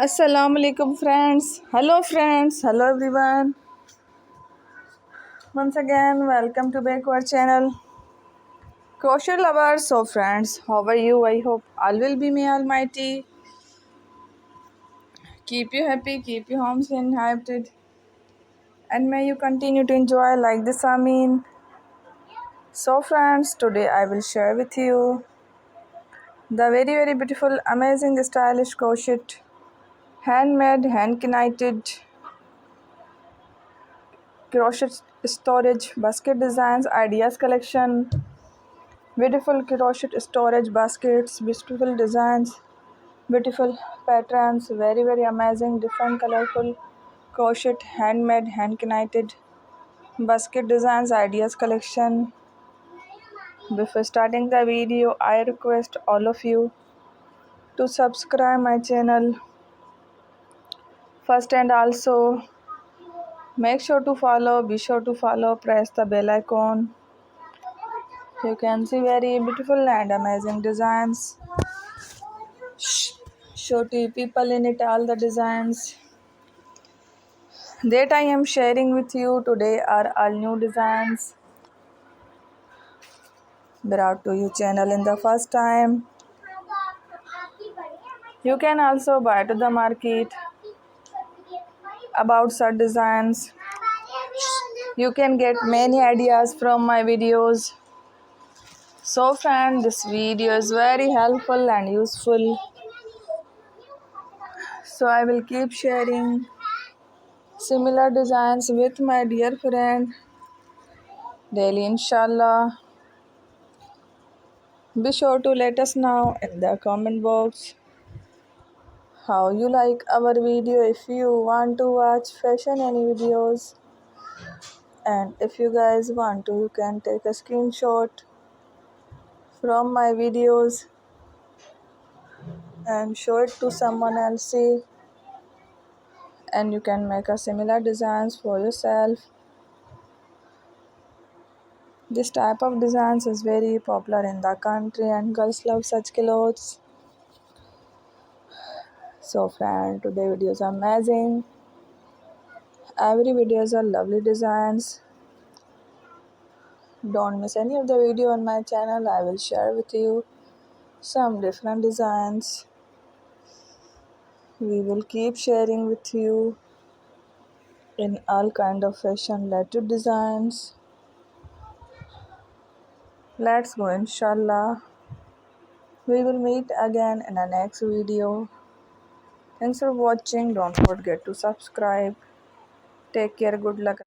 Assalamu alaikum friends. Hello everyone. Once again, welcome to back our channel. Crochet lovers, so friends, how are you? I hope all will be may almighty. Keep you happy, keep you homes inhabited, and may you continue to enjoy like this Amin. So friends, today I will share with you the very beautiful, amazing, stylish crochet, handmade, hand knitted crochet storage basket designs ideas collection. Beautiful crochet storage baskets, beautiful designs, beautiful patterns, very amazing, different colorful crochet, handmade, hand knitted basket designs ideas collection. Before starting the video, I request all of you to subscribe my channel first, and also be sure to follow, press the bell icon. You can see very beautiful and amazing designs. Show to people in it all the designs that I am sharing with you today are all new designs brought to you channel in the first time. You can also buy to the market about such designs. You can get many ideas from my videos. So friend, this video is very helpful and useful. So I will keep sharing similar designs with my dear friend daily, inshallah. Be sure to let us know in the comment box how you like our video. If you want to watch fashion any videos, and if you guys want to, you can take a screenshot from my videos and show it to someone else, see, and you can make a similar designs for yourself. This type of designs is very popular in the country and girls love such clothes. So friend, today video is amazing. Every videos are lovely designs. Don't miss any of the video on my channel. I will share with you some different designs. We will keep sharing with you in all kind of fashion related designs. Let's go, inshallah. We will meet again in the next video. Thanks for watching. Don't forget to subscribe. Take care. Good luck.